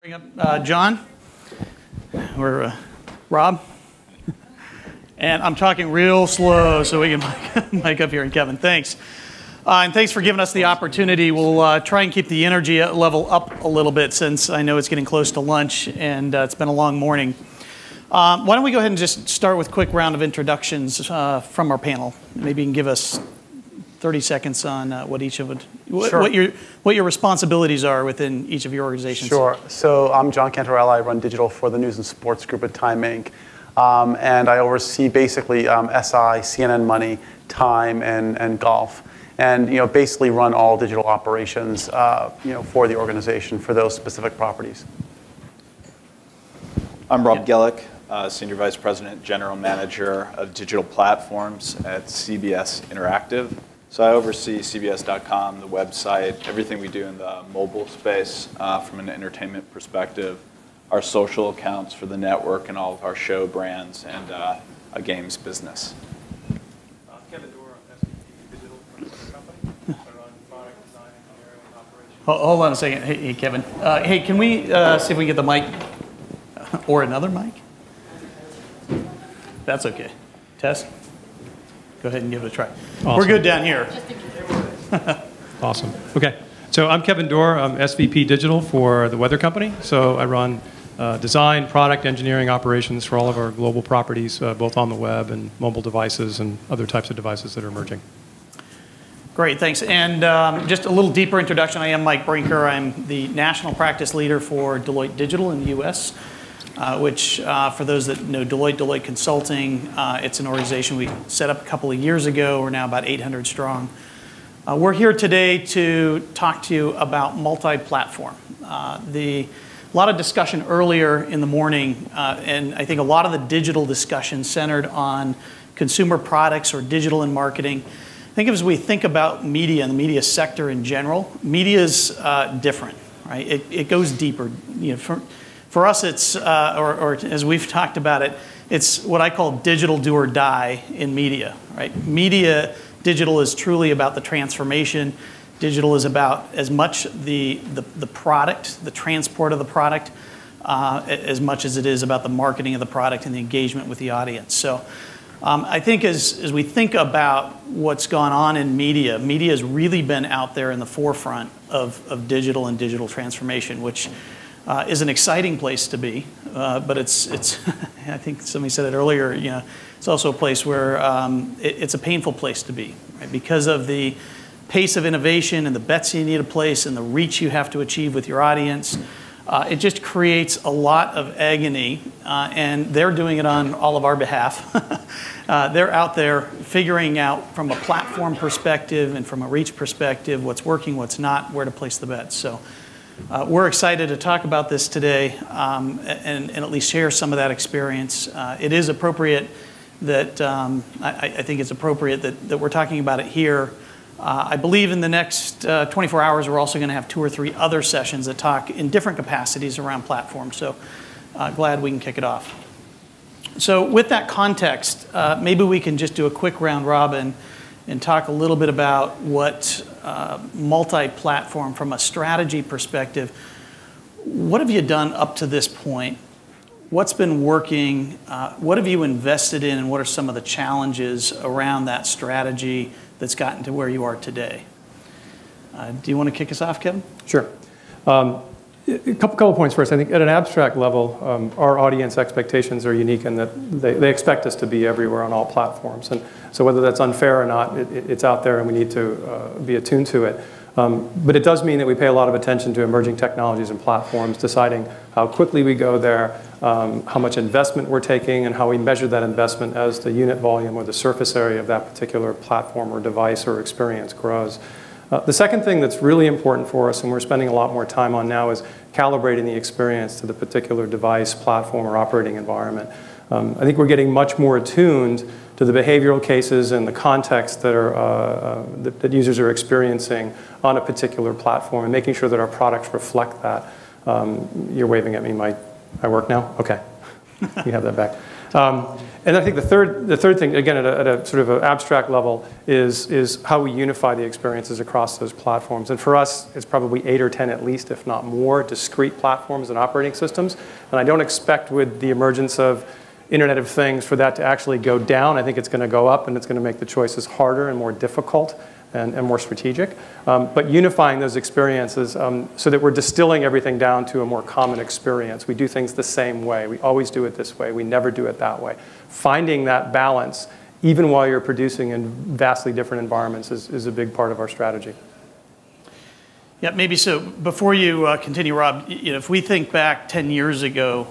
Bring up John or Rob. And I'm talking real slow so we can mic up here. And Kevin, thanks. And thanks for giving us the opportunity. We'll try and keep the energy level up a little bit since I know it's getting close to lunch and it's been a long morning. Why don't we go ahead and just start with a quick round of introductions from our panel. Maybe you can give us 30 seconds on what each of it, what your responsibilities are within each of your organizations. Sure. So I'm John Cantarella. I run digital for the News and Sports Group at Time Inc. And I oversee basically SI, CNN Money, Time, and Golf. And basically run all digital operations for the organization for those specific properties. I'm Rob Gellick, Senior Vice President, General Manager of Digital Platforms at CBS Interactive. So I oversee CBS.com, the website, everything we do in the mobile space from an entertainment perspective, our social accounts for the network and all of our show brands, and a games business. Kevin Dorr, SVP Digital for the company. I run product design, engineering, and operations. Hold on a second. Hey Kevin. Hey, can we see if we can get the mic or another mic? That's okay. Test. Go ahead and give it a try. Awesome. We're good down here. Awesome. Okay. So I'm Kevin Dorr. I'm SVP Digital for the Weather Company. So I run design, product, engineering, operations for all of our global properties, both on the web and mobile devices and other types of devices that are emerging. Great, thanks. And just a little deeper introduction. I am Mike Brinker. I'm the national practice leader for Deloitte Digital in the U.S., which for those that know Deloitte Consulting, it's an organization we set up a couple of years ago. We're now about 800 strong. We're here today to talk to you about multi-platform. A lot of discussion earlier in the morning, and I think a lot of the digital discussion centered on consumer products or digital and marketing. I think as we think about media and the media sector in general, media is different, right? It goes deeper. For us, it's, or as we've talked about it, it's what I call digital do or die in media, right? Digital is truly about the transformation. Digital is about as much the product, the transport of the product, as much as it is about the marketing of the product and the engagement with the audience. So I think as we think about what's gone on in media has really been out there in the forefront of digital and digital transformation, which is an exciting place to be, but it's I think somebody said it earlier, it's also a place where it's a painful place to be, right? Because of the pace of innovation and the bets you need to place and the reach you have to achieve with your audience. It just creates a lot of agony, and they're doing it on all of our behalf. They're out there figuring out from a platform perspective and from a reach perspective what's working, what's not, where to place the bets. So we're excited to talk about this today and at least share some of that experience. It is appropriate that, I think it's appropriate that we're talking about it here. I believe in the next 24 hours, we're also going to have 2 or 3 other sessions that talk in different capacities around platforms. So glad we can kick it off. So with that context, maybe we can just do a quick round robin and talk a little bit about what multi-platform from a strategy perspective. What have you done up to this point? What's been working? What have you invested in, and what are some of the challenges around that strategy that's gotten to where you are today? Do you want to kick us off, Kevin? Sure. A couple points first. I think at an abstract level, our audience expectations are unique in that they expect us to be everywhere on all platforms. And so whether that's unfair or not, it's out there and we need to be attuned to it. But it does mean that we pay a lot of attention to emerging technologies and platforms, deciding how quickly we go there, how much investment we're taking, and how we measure that investment as the unit volume or the surface area of that particular platform or device or experience grows. The second thing that's really important for us, and we're spending a lot more time on now, is calibrating the experience to the particular device, platform, or operating environment. I think we're getting much more attuned to the behavioral cases and the context that users are experiencing on a particular platform, and making sure that our products reflect that. You're waving at me, Mike. I work now? Okay. You have that back. And I think the third thing, again, at a sort of an abstract level, is how we unify the experiences across those platforms. And for us, it's probably 8 or 10 at least, if not more, discrete platforms and operating systems. And I don't expect with the emergence of Internet of Things for that to actually go down. I think it's going to go up, and it's going to make the choices harder and more difficult and more strategic. But unifying those experiences so that we're distilling everything down to a more common experience. We do things the same way. We always do it this way. We never do it that way. Finding that balance, even while you're producing in vastly different environments, is a big part of our strategy. Yeah, maybe so. Before you continue, Rob, if we think back 10 years ago,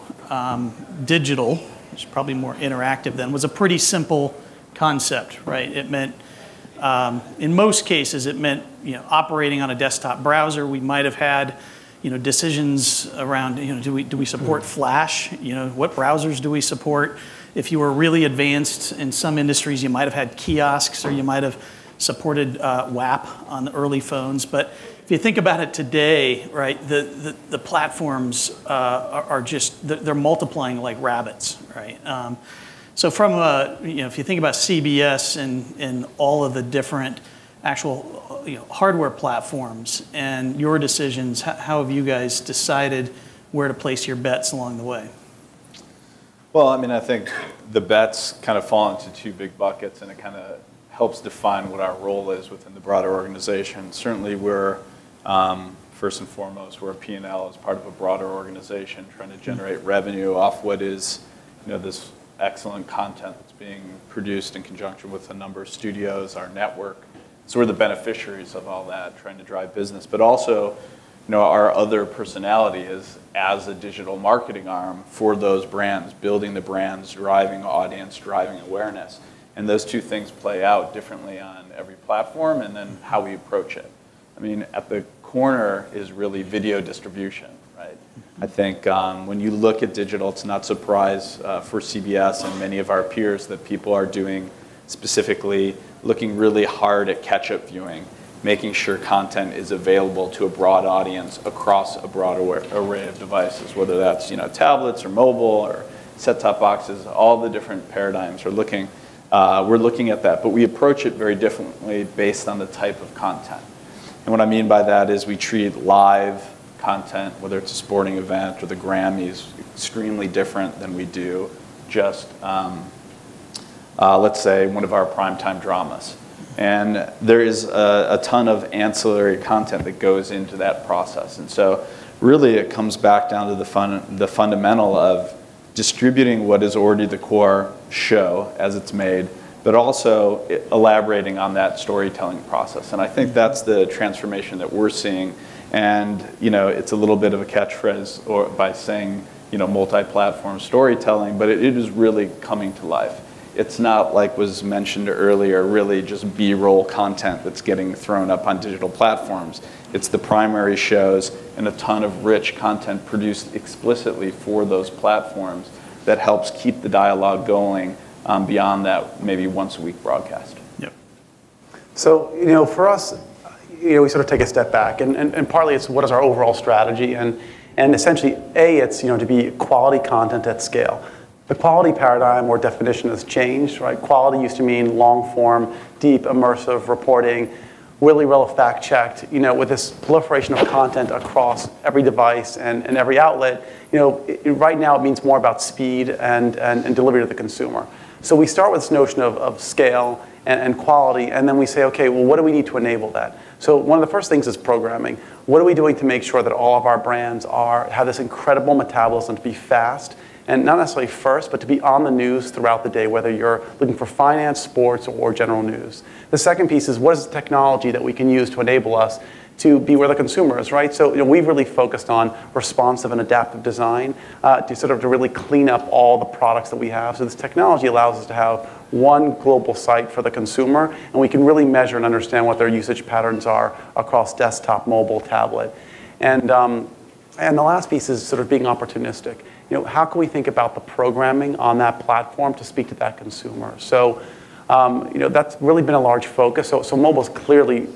digital, which is probably more interactive then, was a pretty simple concept, right? It meant, in most cases, it meant operating on a desktop browser. We might have had decisions around do we support Flash? What browsers do we support? If you were really advanced in some industries, you might have had kiosks, or you might have supported WAP on the early phones. But if you think about it today, right, the platforms are just, they're multiplying like rabbits, right? So from if you think about CBS and all of the different actual hardware platforms and your decisions, how have you guys decided where to place your bets along the way? Well, I mean, I think the bets kind of fall into two big buckets, and it kind of helps define what our role is within the broader organization. Certainly we're, first and foremost, we're a P&L as part of a broader organization trying to generate revenue off what is this excellent content that's being produced in conjunction with a number of studios, our network. So we're the beneficiaries of all that, trying to drive business. But also, our other personality is as a digital marketing arm for those brands, building the brands, driving audience, driving awareness. And those two things play out differently on every platform, and then how we approach it. I mean, at the corner is really video distribution, right? I think when you look at digital, it's not a surprise for CBS and many of our peers that people are doing specifically looking really hard at catch-up viewing, making sure content is available to a broad audience across a broad array of devices, whether that's tablets or mobile or set-top boxes. All the different paradigms are looking. We're looking at that, but we approach it very differently based on the type of content. And what I mean by that is we treat live content, whether it's a sporting event or the Grammys, extremely different than we do just, let's say, one of our primetime dramas. And there is a ton of ancillary content that goes into that process. And so really it comes back down to the fundamental of distributing what is already the core show as it's made, but also elaborating on that storytelling process. And I think that's the transformation that we're seeing. And it's a little bit of a catchphrase or by saying multi-platform storytelling, but it is really coming to life. It's not, like was mentioned earlier, really just B-roll content that's getting thrown up on digital platforms. It's the primary shows and a ton of rich content produced explicitly for those platforms that helps keep the dialogue going beyond that maybe once a week broadcast. Yep. So, for us, we sort of take a step back, and partly it's what is our overall strategy, and essentially, it's to be quality content at scale. The quality paradigm or definition has changed, right? Quality used to mean long form, deep, immersive reporting, really well fact-checked. With this proliferation of content across every device and every outlet, right now it means more about speed and delivery to the consumer. So we start with this notion of scale and quality, and then we say, okay, well, what do we need to enable that? So one of the first things is programming. What are we doing to make sure that all of our brands have this incredible metabolism to be fast, and not necessarily first, but to be on the news throughout the day, whether you're looking for finance, sports, or general news. The second piece is what is the technology that we can use to enable us to be where the consumer is, right? So we've really focused on responsive and adaptive design to really clean up all the products that we have. So this technology allows us to have one global site for the consumer, and we can really measure and understand what their usage patterns are across desktop, mobile, tablet. And the last piece is sort of being opportunistic. How can we think about the programming on that platform to speak to that consumer? So, that's really been a large focus. So mobile is clearly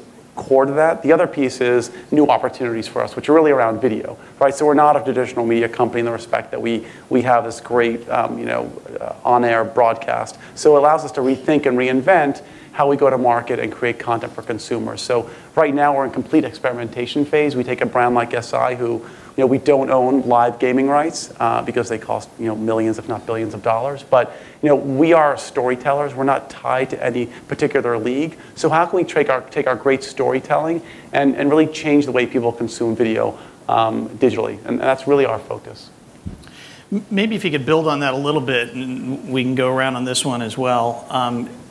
core to that. The other piece is new opportunities for us, which are really around video, right? So we're not a traditional media company in the respect that we have this great, on-air broadcast. So it allows us to rethink and reinvent how we go to market and create content for consumers. So right now we're in complete experimentation phase. We take a brand like SI who, we don't own live gaming rights because they cost, millions, if not billions of dollars. But, we are storytellers. We're not tied to any particular league. So how can we take our great storytelling and really change the way people consume video digitally? And that's really our focus. Maybe if you could build on that a little bit, and we can go around on this one as well.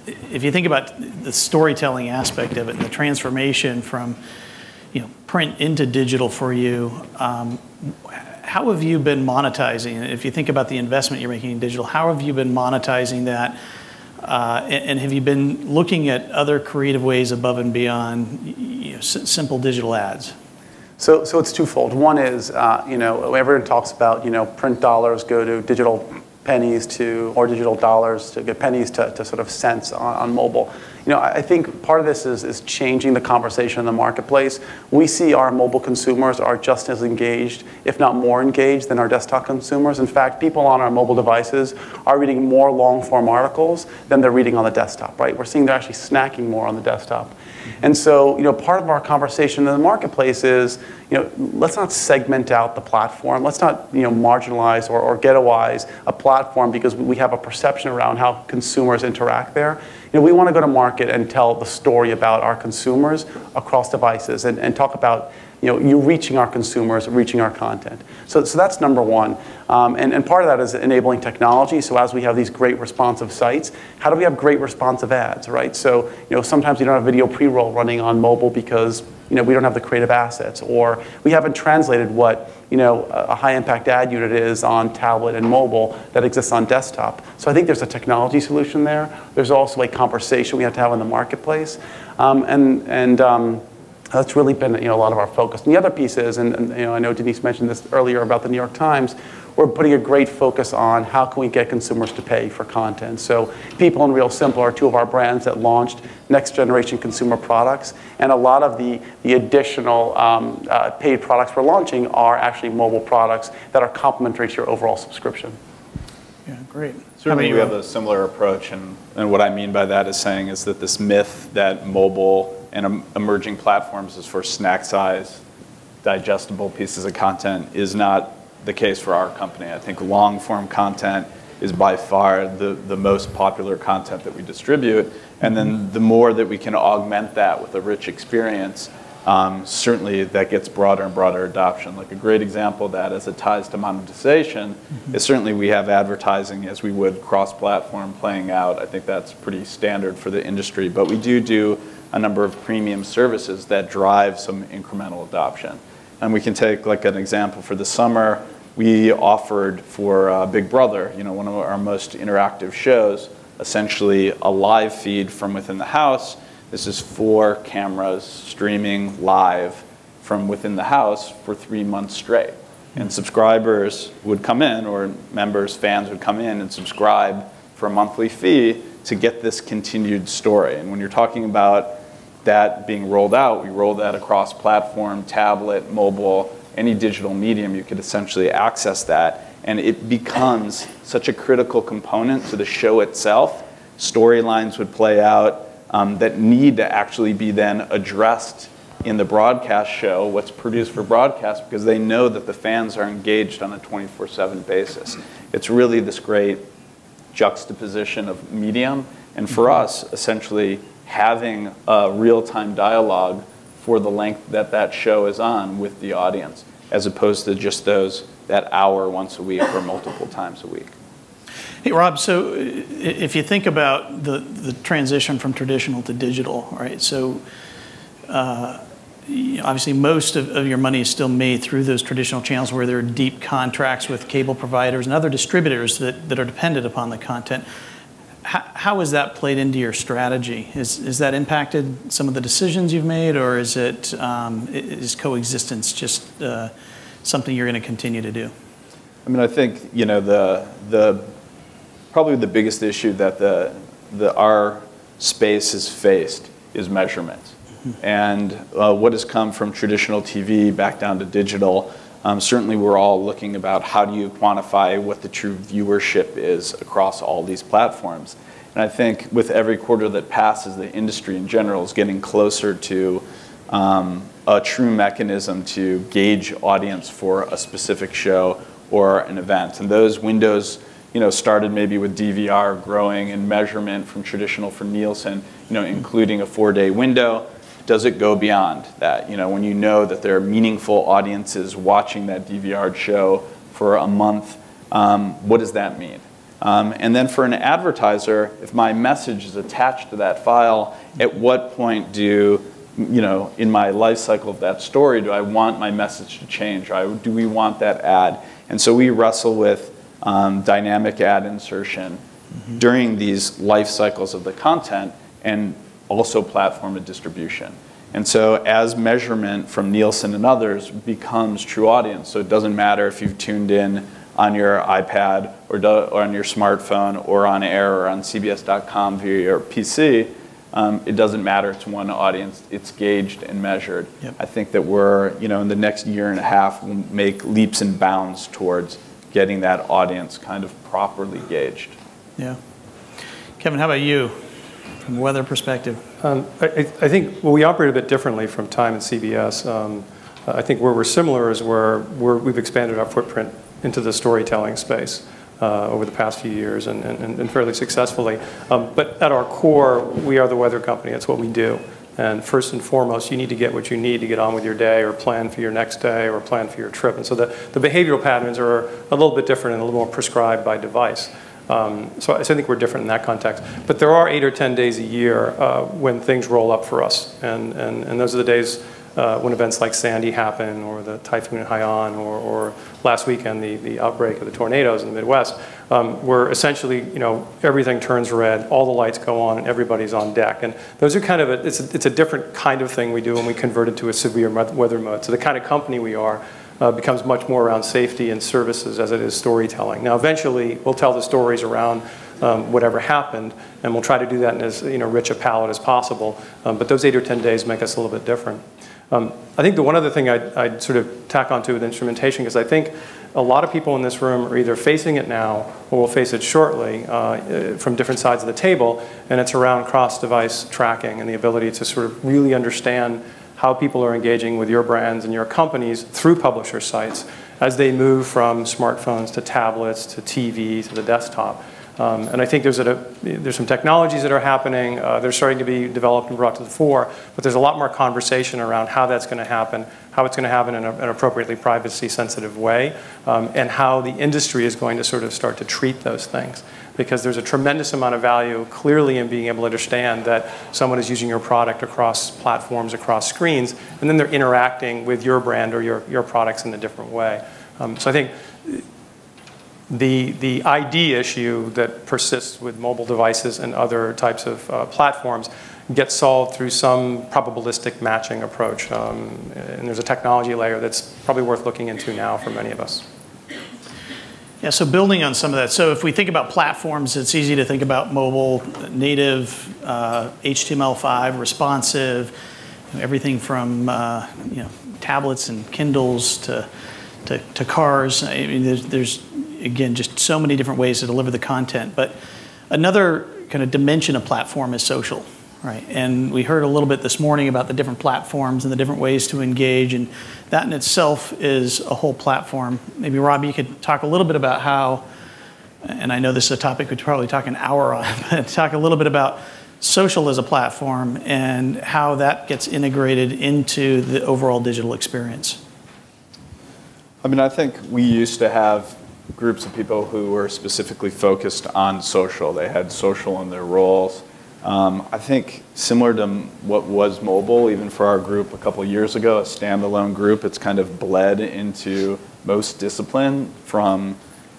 If you think about the storytelling aspect of it and the transformation from print into digital for you, how have you been monetizing? If you think about the investment you're making in digital, how have you been monetizing that? And have you been looking at other creative ways above and beyond simple digital ads? So it's twofold. One is, everyone talks about, print dollars go to digital pennies or digital dollars to get pennies to sort of cents on mobile. I think part of this is changing the conversation in the marketplace. We see our mobile consumers are just as engaged, if not more engaged, than our desktop consumers. In fact, people on our mobile devices are reading more long-form articles than they're reading on the desktop, right? We're seeing they're actually snacking more on the desktop. And so, part of our conversation in the marketplace is, let's not segment out the platform. Let's not, marginalize or ghettoize a platform because we have a perception around how consumers interact there. We want to go to market and tell the story about our consumers across devices and talk about, you reaching our consumers, reaching our content. So that's number one. And part of that is enabling technology. So as we have these great responsive sites, how do we have great responsive ads, right? So, sometimes you don't have video pre-roll running on mobile because, we don't have the creative assets, or we haven't translated what, a high-impact ad unit is on tablet and mobile that exists on desktop. So I think there's a technology solution there. There's also a conversation we have to have in the marketplace. That's really been a lot of our focus. And the other piece is, and I know Denise mentioned this earlier about the New York Times, we're putting a great focus on how can we get consumers to pay for content. So People and Real Simple are two of our brands that launched next generation consumer products. And a lot of the additional paid products we're launching are actually mobile products that are complementary to your overall subscription. Yeah, great. Certainly we have a similar approach, and what I mean by that is that this myth that mobile and emerging platforms is for snack size, digestible pieces of content is not the case for our company. I think long form content is by far the most popular content that we distribute, and then the more that we can augment that with a rich experience, certainly that gets broader and broader adoption. Like a great example of that as it ties to monetization is certainly we have advertising as we would cross-platform playing out. I think that's pretty standard for the industry, but we do a number of premium services that drive some incremental adoption. And we can take like an example for the summer, we offered for Big Brother, one of our most interactive shows, essentially a live feed from within the house. This is 4 cameras streaming live from within the house for 3 months straight. And subscribers would come in, or members, fans would come in and subscribe for a monthly fee to get this continued story. And when you're talking about that being rolled out, we rolled that across platform, tablet, mobile, any digital medium, you could essentially access that. And it becomes such a critical component to the show itself. Storylines would play out that need to actually be then addressed in the broadcast show, what's produced for broadcast, because they know that the fans are engaged on a 24/7 basis. It's really this great juxtaposition of medium. And for us, essentially having a real-time dialogue for the length that show is on with the audience, as opposed to just that hour once a week or multiple times a week. Hey, Rob, so if you think about the transition from traditional to digital, right? So obviously most of your money is still made through those traditional channels where there are deep contracts with cable providers and other distributors that are dependent upon the content. How has that played into your strategy? Has that impacted some of the decisions you've made, or is coexistence just something you're going to continue to do? I mean, I think probably the biggest issue that our space has faced is measurement. and what has come from traditional TV back down to digital. Certainly we're all looking about how do you quantify what the true viewership is across all these platforms. And I think with every quarter that passes, the industry in general is getting closer to a true mechanism to gauge audience for a specific show or an event. And those windows, started maybe with DVR growing in measurement from traditional for Nielsen, including a 4-day window. Does it go beyond that? When you know that there are meaningful audiences watching that DVR show for a month, what does that mean? And then for an advertiser, if my message is attached to that file, at what point in my life cycle of that story, do I want my message to change? Do we want that ad? And so we wrestle with dynamic ad insertion during these life cycles of the content, and also platform and distribution. And so as measurement from Nielsen and others becomes true audience, so it doesn't matter if you've tuned in on your iPad or on your smartphone or on air or on CBS.com via your PC, it doesn't matter to one audience, it's gauged and measured. Yep. I think that we're, in the next year and a half, we'll make leaps and bounds towards getting that audience kind of properly gauged. Yeah. Kevin, how about you? From a weather perspective? I think we operate a bit differently from Time and CBS. I think where we're similar is where we've expanded our footprint into the storytelling space over the past few years and fairly successfully. But at our core, we are the weather company. That's what we do. And first and foremost, you need to get what you need to get on with your day or plan for your next day or plan for your trip. And so the behavioral patterns are a little bit different and a little more prescribed by device. So I think we're different in that context. But there are 8 or 10 days a year when things roll up for us. And those are the days when events like Sandy happen, or the Typhoon Haiyan, or last weekend, the outbreak of the tornadoes in the Midwest, where essentially, everything turns red, all the lights go on, and everybody's on deck. And those are kind of, it's a different kind of thing we do when we convert it to a severe weather mode. So the kind of company we are becomes much more around safety and services as it is storytelling. Now, eventually, we'll tell the stories around whatever happened, and we'll try to do that in as rich a palette as possible. But those 8 or 10 days make us a little bit different. I think the one other thing I'd sort of tack onto with instrumentation, because I think a lot of people in this room are either facing it now or will face it shortly from different sides of the table, and it's around cross-device tracking and the ability to sort of really understand how people are engaging with your brands and your companies through publisher sites as they move from smartphones to tablets to TV to the desktop. And I think there's some technologies that are happening. They're starting to be developed and brought to the fore, but there's a lot more conversation around how that's going to happen, how it's going to happen in an appropriately privacy-sensitive way, and how the industry is going to sort of start to treat those things. Because there's a tremendous amount of value clearly in being able to understand that someone is using your product across platforms, across screens, and then they're interacting with your brand or your products in a different way. So I think the ID issue that persists with mobile devices and other types of platforms gets solved through some probabilistic matching approach. And there's a technology layer that's probably worth looking into now for many of us. Yeah, so building on some of that. So if we think about platforms, it's easy to think about mobile, native, HTML5, responsive, everything from tablets and Kindles to cars. I mean, there's again, just so many different ways to deliver the content. But another kind of dimension of platform is social, right? And we heard a little bit this morning about the different platforms and the different ways to engage, and that in itself is a whole platform. Maybe, Rob, you could talk a little bit about how, and I know this is a topic we'd probably talk an hour on, but talk a little bit about social as a platform and how that gets integrated into the overall digital experience. I mean, I think we used to have groups of people who were specifically focused on social. They had social in their roles. I think similar to what was mobile, even for our group a couple of years ago, a standalone group, it's kind of bled into most discipline. From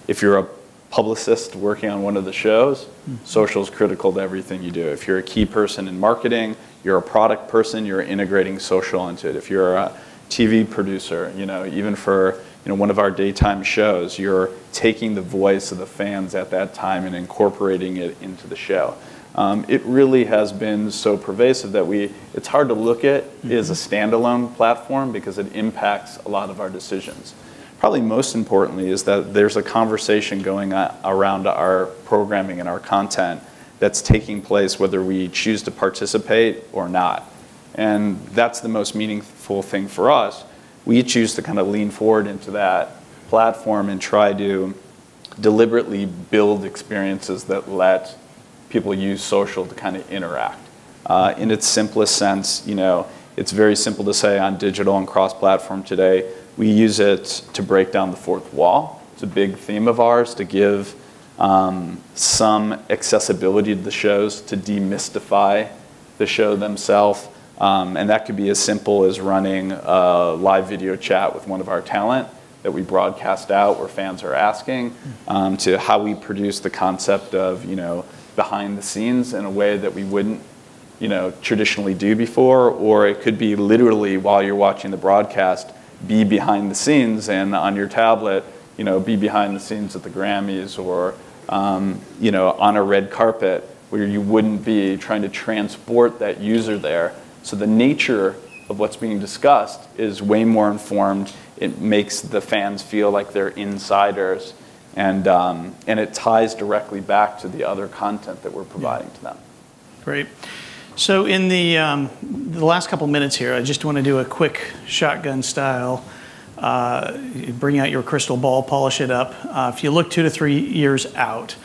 if you're a publicist working on one of the shows, social is critical to everything you do. If you're a key person in marketing, you're a product person, you're integrating social into it. If you're a TV producer, even for one of our daytime shows, you're taking the voice of the fans at that time and incorporating it into the show. it really has been so pervasive that it's hard to look at as a standalone platform because it impacts a lot of our decisions. Probably most importantly is that there's a conversation going on around our programming and our content that's taking place whether we choose to participate or not. And that's the most meaningful thing for us. We choose to kind of lean forward into that platform and try to deliberately build experiences that let people use social to kind of interact. In its simplest sense, you know, it's very simple to say on digital and cross-platform today, we use it to break down the fourth wall. It's a big theme of ours to give some accessibility to the shows, to demystify the show themselves. And that could be as simple as running a live video chat with one of our talent that we broadcast out where fans are asking, to how we produce the concept of, you know, behind the scenes in a way that we wouldn't, you know, traditionally do before, or it could be literally while you're watching the broadcast, be behind the scenes and on your tablet, you know, be behind the scenes at the Grammys or, you know, on a red carpet where you wouldn't be trying to transport that user there. So the nature of what's being discussed is way more informed. It makes the fans feel like they're insiders, and it ties directly back to the other content that we're providing to them. Great. So in the last couple minutes here, I just want to do a quick shotgun style. Bring out your crystal ball, polish it up. If you look 2 to 3 years out,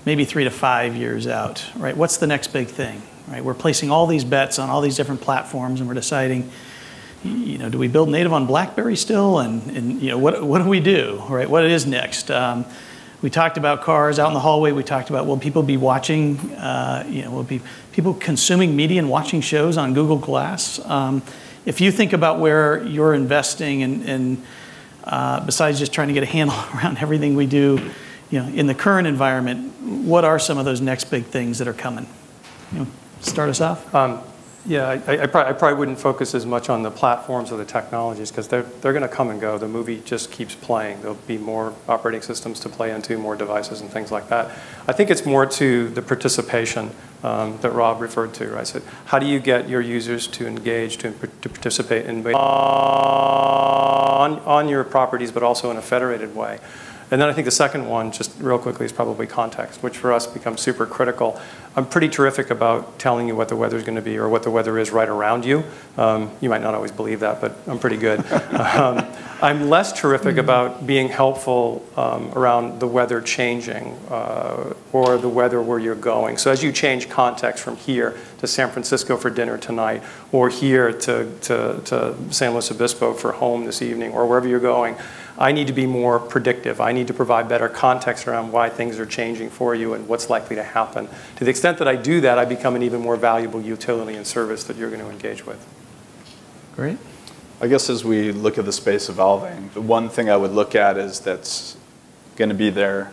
maybe 3 to 5 years out, right? What's the next big thing? Right? We're placing all these bets on all these different platforms, and we're deciding, you know, do we build native on BlackBerry still? And you know, what do we do, right? What is next? We talked about cars out in the hallway. We talked about, will people be watching, you know, will be people consuming media and watching shows on Google Glass? If you think about where you're investing and besides just trying to get a handle around everything we do, you know, in the current environment, what are some of those next big things that are coming? You know, start us off? Yeah, I probably wouldn't focus as much on the platforms or the technologies because they're going to come and go. The movie just keeps playing. There'll be more operating systems to play into, more devices and things like that. I think it's more to the participation that Rob referred to, right? So how do you get your users to engage, to participate in on your properties, but also in a federated way? And then I think the second one, just real quickly, is probably context, which for us becomes super critical. I'm pretty terrific about telling you what the weather is going to be or what the weather is right around you. You might not always believe that, but I'm pretty good. I'm less terrific about being helpful around the weather changing or the weather where you're going. So as you change context from here to San Francisco for dinner tonight, or here to San Luis Obispo for home this evening, or wherever you're going, I need to be more predictive. I need to provide better context around why things are changing for you and what's likely to happen. To the extent that I do that, I become an even more valuable utility and service that you're going to engage with. Great. I guess as we look at the space evolving, the one thing I would look at is that's going to be there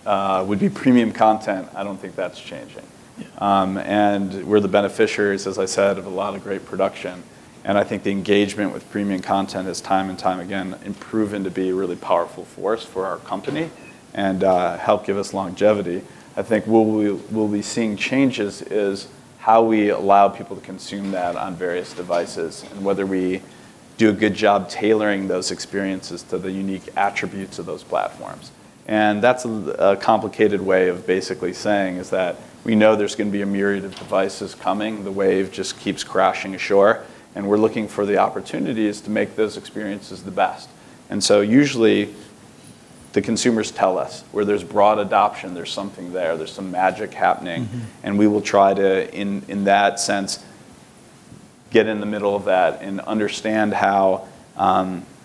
would be premium content. I don't think that's changing. Yeah. And we're the beneficiaries, as I said, of a lot of great production. And I think the engagement with premium content has time and time again proven to be a really powerful force for our company and help give us longevity. I think we'll be seeing changes is how we allow people to consume that on various devices and whether we do a good job tailoring those experiences to the unique attributes of those platforms. And that's a complicated way of basically saying is that we know there's going to be a myriad of devices coming. The wave just keeps crashing ashore. And we're looking for the opportunities to make those experiences the best. And so usually the consumers tell us where there's broad adoption, there's something there, there's some magic happening. Mm-hmm. And we will try to, in that sense, get in the middle of that and understand how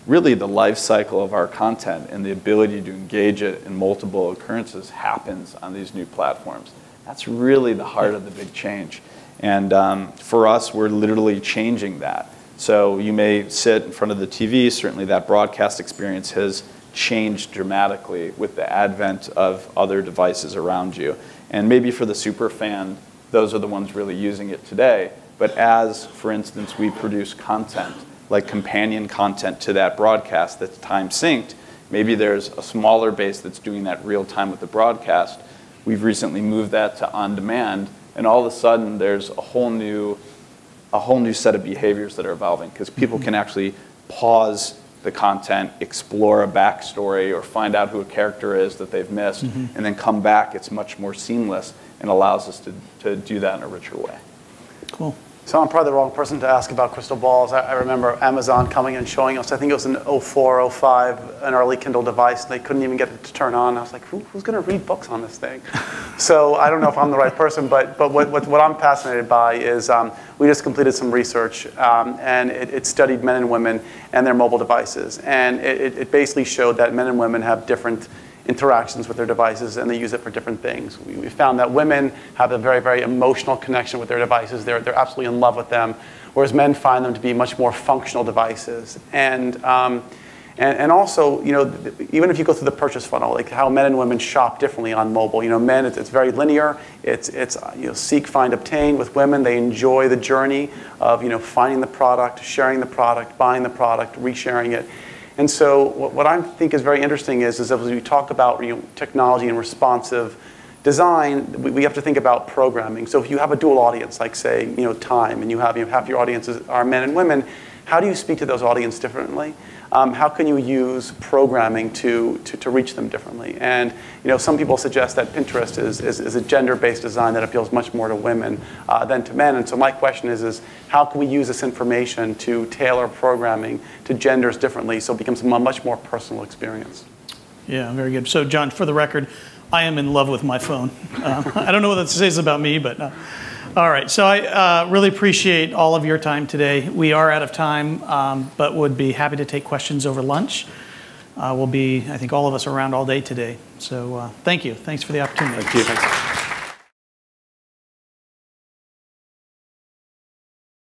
really the life cycle of our content and the ability to engage it in multiple occurrences happens on these new platforms. That's really the heart of the big change. And for us, we're literally changing that. So you may sit in front of the TV. Certainly that broadcast experience has changed dramatically with the advent of other devices around you. And maybe for the super fan, those are the ones really using it today. But as, for instance, we produce content, like companion content to that broadcast that's time synced, maybe there's a smaller base that's doing that real time with the broadcast. We've recently moved that to on demand. And all of a sudden, there's a whole new set of behaviors that are evolving, because people can actually pause the content, explore a backstory, or find out who a character is that they've missed, and then come back. It's much more seamless and allows us to do that in a richer way. Cool. So I'm probably the wrong person to ask about crystal balls. I remember Amazon coming and showing us, I think it was in 04, 05, an early Kindle device, and they couldn't even get it to turn on. I was like, who's going to read books on this thing? So I don't know if I'm the right person, but what I'm fascinated by is we just completed some research, and it studied men and women and their mobile devices. And it basically showed that men and women have different interactions with their devices, and they use it for different things. We found that women have a very, very emotional connection with their devices. They're absolutely in love with them, whereas men find them to be much more functional devices. And also, you know, even if you go through the purchase funnel, like how men and women shop differently on mobile. You know, men, it's very linear. It's you know, seek, find, obtain. With women, they enjoy the journey of, you know, finding the product, sharing the product, buying the product, resharing it. And so what I think is very interesting is as we talk about, you know, technology and responsive design, we have to think about programming. So if you have a dual audience, like say, you know, time, and you have half your audiences are men and women, how do you speak to those audiences differently? How can you use programming to reach them differently? And you know, some people suggest that Pinterest is a gender-based design that appeals much more to women than to men. And so my question is how can we use this information to tailor programming to genders differently so it becomes a much more personal experience? Yeah, very good. So John, for the record, I am in love with my phone. I don't know what that says about me, but all right. So I really appreciate all of your time today. We are out of time, but would be happy to take questions over lunch. We'll be, I think, all of us around all day today. So thank you. Thanks for the opportunity. Thank you. Thanks.